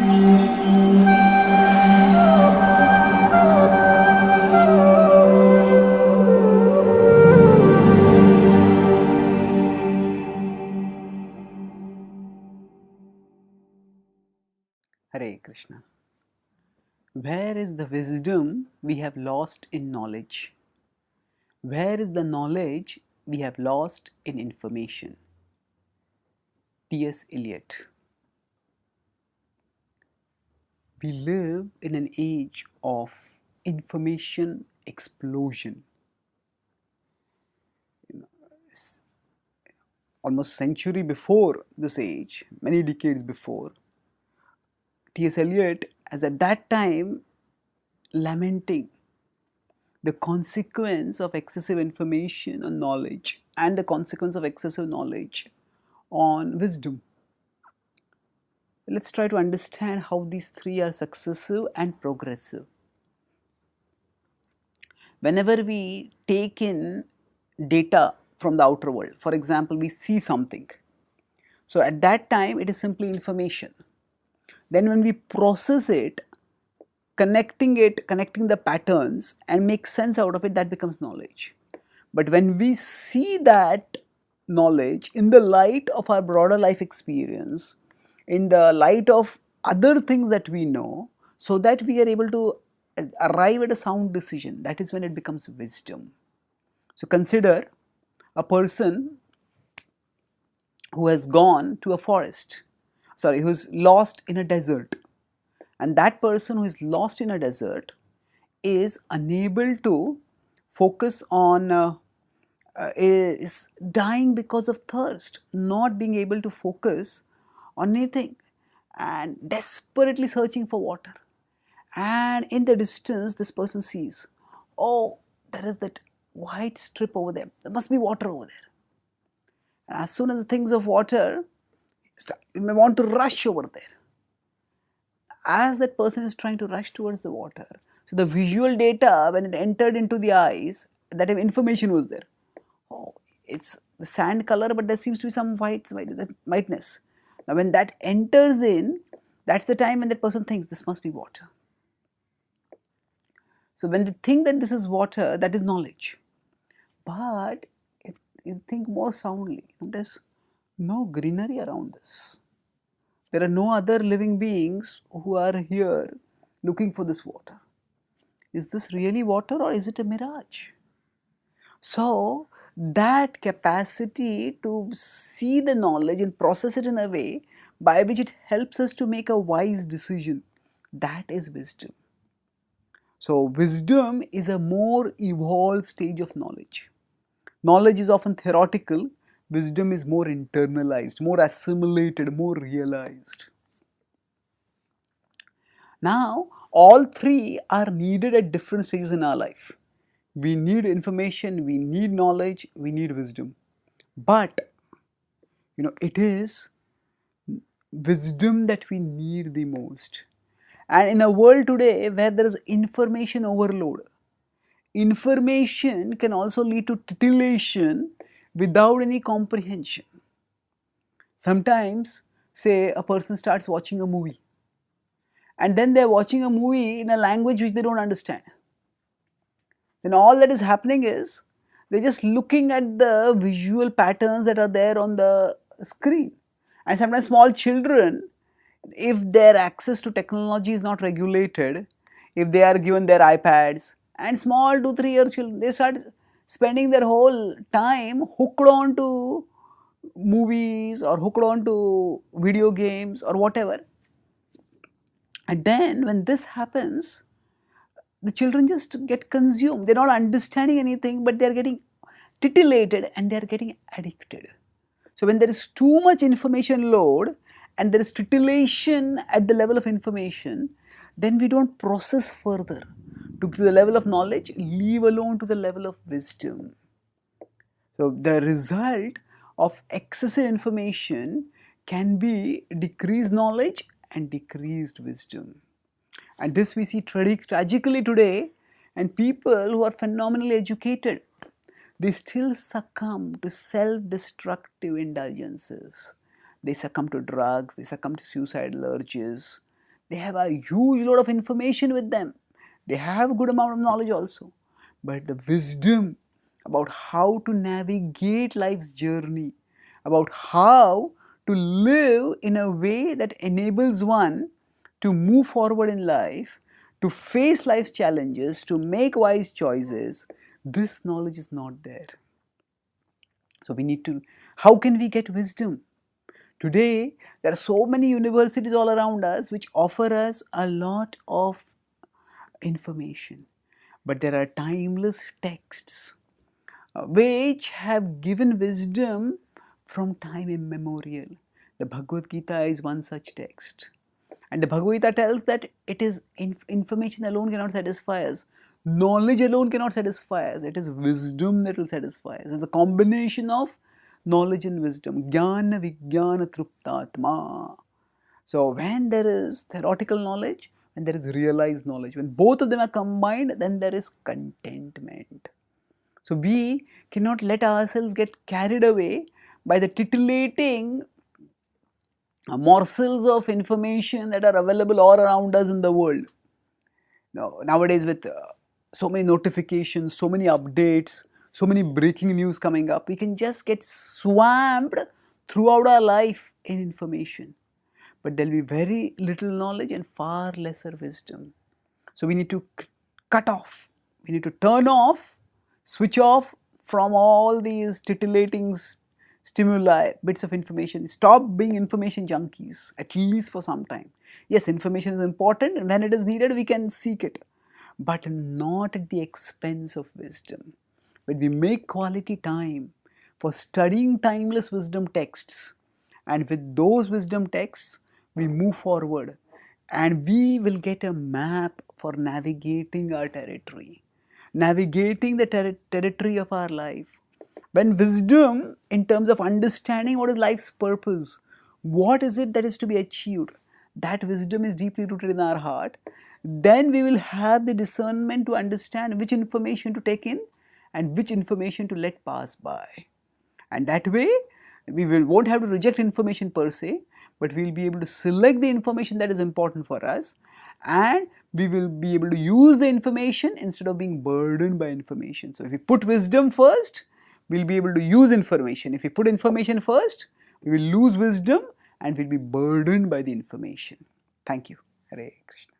Hare Krishna. Where is the wisdom we have lost in knowledge? Where is the knowledge we have lost in information? T.S. Eliot. We live in an age of information explosion. Almost century before this age, many decades before, T.S. Eliot is at that time lamenting the consequence of excessive information on knowledge and the consequence of excessive knowledge on wisdom. Let's try to understand how these three are successive and progressive. Whenever we take in data from the outer world, for example, we see something. So at that time, it is simply information. Then when we process it, connecting the patterns and make sense out of it, that becomes knowledge. But when we see that knowledge in the light of our broader life experience, in the light of other things that we know, so that we are able to arrive at a sound decision, that is when it becomes wisdom. So consider a person who has gone to a forest, who is lost in a desert, and that person who is lost in a desert is unable to focus on is dying because of thirst, not being able to focus on anything and desperately searching for water. And in the distance, this person sees, oh, there is that white strip over there. There must be water over there. And as soon as he thinks of water, he may want to rush over there. As that person is trying to rush towards the water, so the visual data, when it entered into the eyes, that information was there. Oh, it's the sand color, but there seems to be some whiteness. Now, when that enters in, that's the time when that person thinks this must be water. So, when they think that this is water, that is knowledge. But if you think more soundly, there's no greenery around this. There are no other living beings who are here looking for this water. Is this really water or is it a mirage? So, that capacity to see the knowledge and process it in a way by which it helps us to make a wise decision, that is wisdom. So, wisdom is a more evolved stage of knowledge. Knowledge is often theoretical, wisdom is more internalized, more assimilated, more realized. Now, all three are needed at different stages in our life. We need information, we need knowledge, we need wisdom. But, it is wisdom that we need the most. And in a world today where there is information overload, information can also lead to titillation without any comprehension. Sometimes, say, a person starts watching a movie, and then they're watching a movie in a language which they don't understand. Then all that is happening is they're just looking at the visual patterns that are there on the screen. And sometimes small children, if their access to technology is not regulated, if they are given their iPads, and small 2-3 year children, they start spending their whole time hooked on to movies or hooked on to video games or whatever. And then when this happens, the children just get consumed. They're not understanding anything, but they're getting titillated and they're getting addicted. So when there is too much information load and there is titillation at the level of information, then we don't process further to the level of knowledge, leave alone to the level of wisdom. So the result of excessive information can be decreased knowledge and decreased wisdom. And this we see tragically today, and people who are phenomenally educated, they still succumb to self-destructive indulgences. They succumb to drugs, they succumb to suicidal urges, They have a huge load of information with them. They have a good amount of knowledge also. But the wisdom about how to navigate life's journey, about how to live in a way that enables one to move forward in life, to face life's challenges, to make wise choices, this knowledge is not there. So we need to, how can we get wisdom? Today, there are so many universities all around us which offer us a lot of information, but there are timeless texts which have given wisdom from time immemorial. The Bhagavad Gita is one such text. And the Bhagavad Gita tells that it is information alone cannot satisfy us. Knowledge alone cannot satisfy us. It is wisdom that will satisfy us. It's a combination of knowledge and wisdom. Jnana Vijnana Truptatma. So when there is theoretical knowledge, when there is realized knowledge, when both of them are combined, then there is contentment. So we cannot let ourselves get carried away by the titillating morsels of information that are available all around us in the world. Now, nowadays with so many notifications, so many updates, so many breaking news coming up, we can just get swamped throughout our life in information. But there will be very little knowledge and far lesser wisdom. So we need to cut off, we need to turn off, switch off from all these titillating stimuli, bits of information. Stop being information junkies, at least for some time. Yes, information is important, and when it is needed, we can seek it, but not at the expense of wisdom. When we make quality time for studying timeless wisdom texts, and with those wisdom texts, we move forward and we will get a map for navigating our territory, navigating the territory of our life. When wisdom, in terms of understanding what is life's purpose, what is it that is to be achieved, that wisdom is deeply rooted in our heart, then we will have the discernment to understand which information to take in and which information to let pass by. And that way, we won't have to reject information per se, but we will be able to select the information that is important for us, and we will be able to use the information instead of being burdened by information. So if we put wisdom first, we will be able to use information. If we put information first, we will lose wisdom and we will be burdened by the information. Thank you. Hare Krishna.